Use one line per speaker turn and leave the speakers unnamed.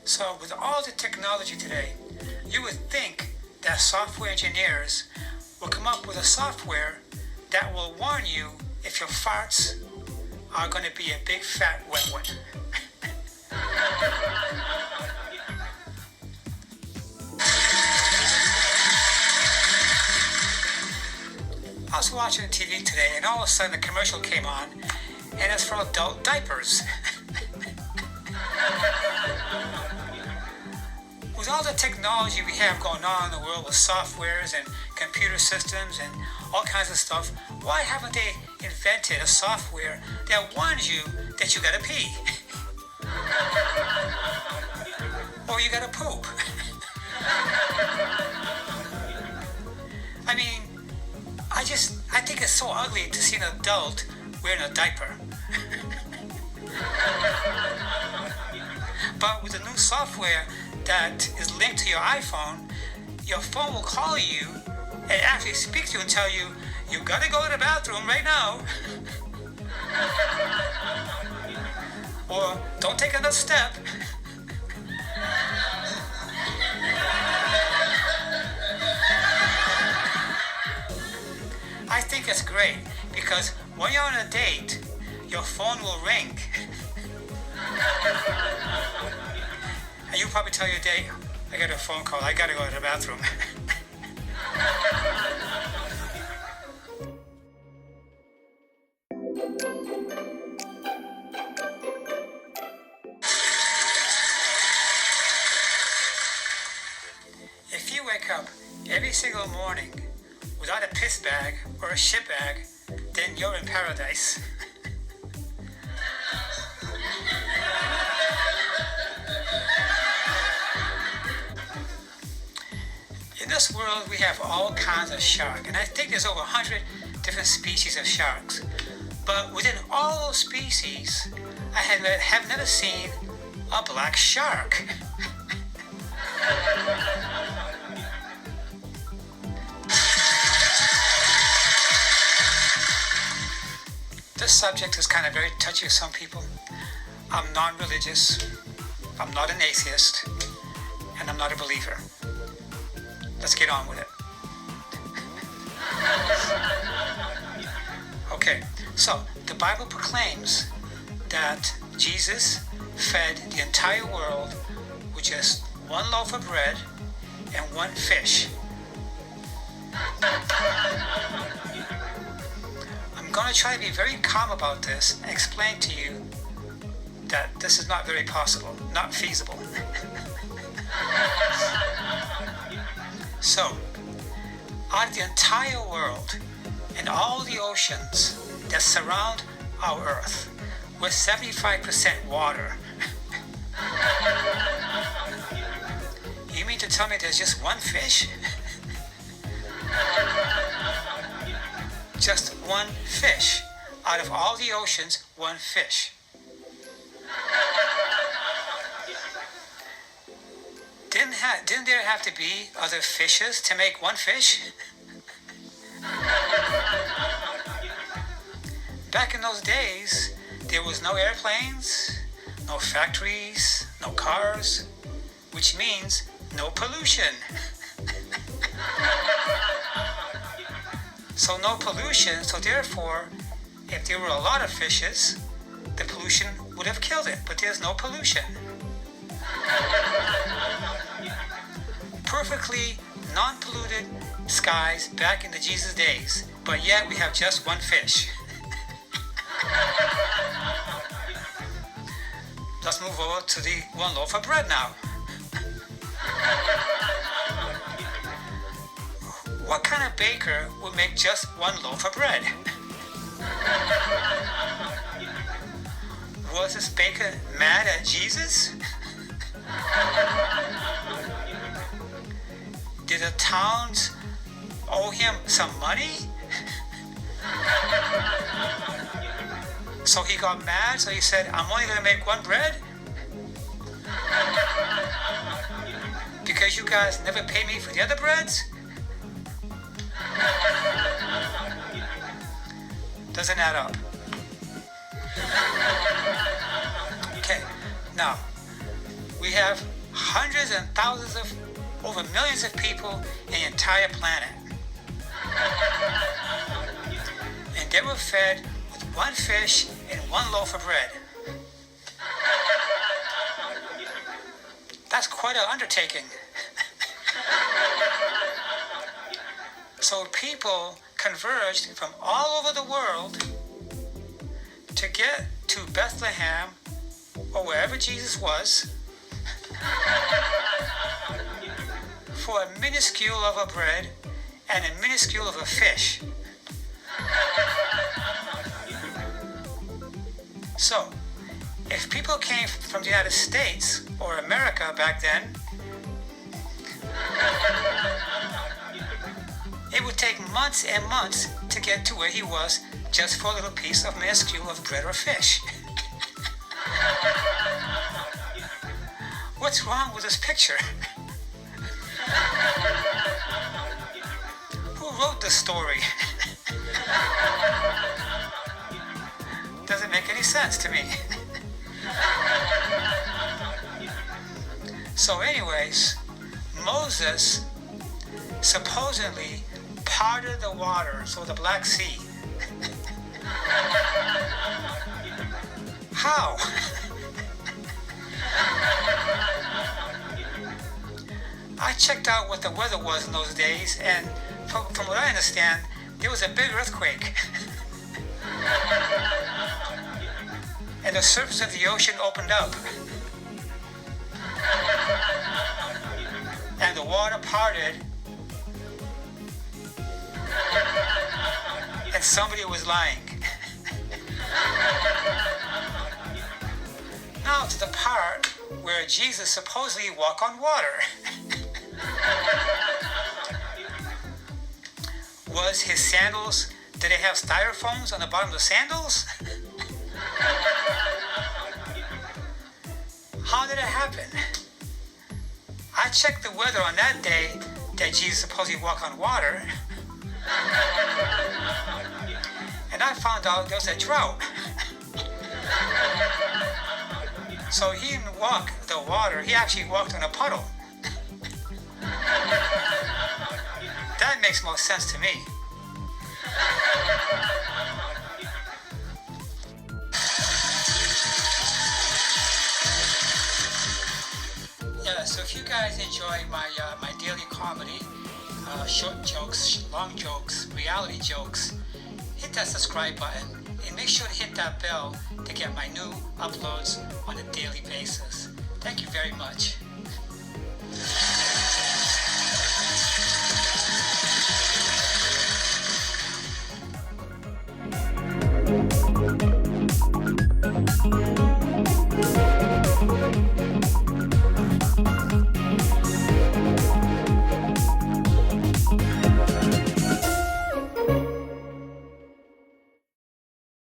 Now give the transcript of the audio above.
So with all the technology today, you would think that software engineers will come up with a software that will warn you if your farts are going to be a big fat wet one. I was watching TV today and all of a sudden a commercial came on and it's for adult diapers. With all the technology we have going on in the world with softwares and computer systems and all kinds of stuff, why haven't they invented a software that warns you that you gotta pee? Or you gotta poop? I mean, I think it's so ugly to see an adult wearing a diaper. But with the new software that is linked to your phone will call you and actually speak to you and tell you, you gotta go to the bathroom right now. Or don't take another step. I think it's great because when you're on a date, your phone will ring. And you probably tell your date, I got a phone call, I gotta go to the bathroom. If you wake up every single morning without a piss bag or a shit bag, then you're in paradise. In this world, we have all kinds of sharks, and I think there's over 100 different species of sharks. But within all those species, I have never seen a black shark. This subject is kind of very touchy with some people. I'm non-religious, I'm not an atheist, and I'm not a believer. Let's get on with it. Okay, so the Bible proclaims that Jesus fed the entire world with just one loaf of bread and one fish. I'm going to try to be very calm about this and explain to you that this is not very possible, not feasible. So, out of the entire world and all the oceans that surround our Earth, with 75% water, you mean to tell me there's just one fish? Just one fish. Out of all the oceans, one fish. Didn't there have to be other fishes to make one fish? Back in those days, there was no airplanes, no factories, no cars, which means no pollution. So no pollution, so therefore, if there were a lot of fishes, the pollution would have killed it, but there's no pollution. Perfectly non-polluted skies back in the Jesus days, but yet we have just one fish. Let's move over to the one loaf of bread now. What kind of baker would make just one loaf of bread? Was this baker mad at Jesus? Did the towns owe him some money? So he got mad, so he said, I'm only going to make one bread? Because you guys never pay me for the other breads? Doesn't add up. Okay, now we have hundreds and thousands of, over millions of people in the entire planet. And they were fed with one fish and one loaf of bread. That's quite an undertaking. So people converged from all over the world to get to Bethlehem or wherever Jesus was for a minuscule of a bread and a minuscule of a fish. So, if people came from the United States or America back then, it would take months and months to get to where he was just for a little piece of minuscule of bread or fish. What's wrong with this picture? Who wrote this story? Doesn't make any sense to me. So anyways, Moses supposedly parted the water, so the Black Sea. How? I checked out what the weather was in those days, and from what I understand, there was a big earthquake. And the surface of the ocean opened up. And the water parted. And somebody was lying. Now to the part where Jesus supposedly walked on water. Was his sandals, did they have styrofoams on the bottom of the sandals? How did it happen? I checked the weather on that day that Jesus supposedly walked on water, and I found out there was a drought. So he didn't walk the water, he actually walked on a puddle. That makes more sense to me. Yeah, so if you guys enjoy my daily comedy, short jokes, long jokes, reality jokes, hit that subscribe button and make sure to hit that bell to get my new uploads on a daily basis. Thank you very much.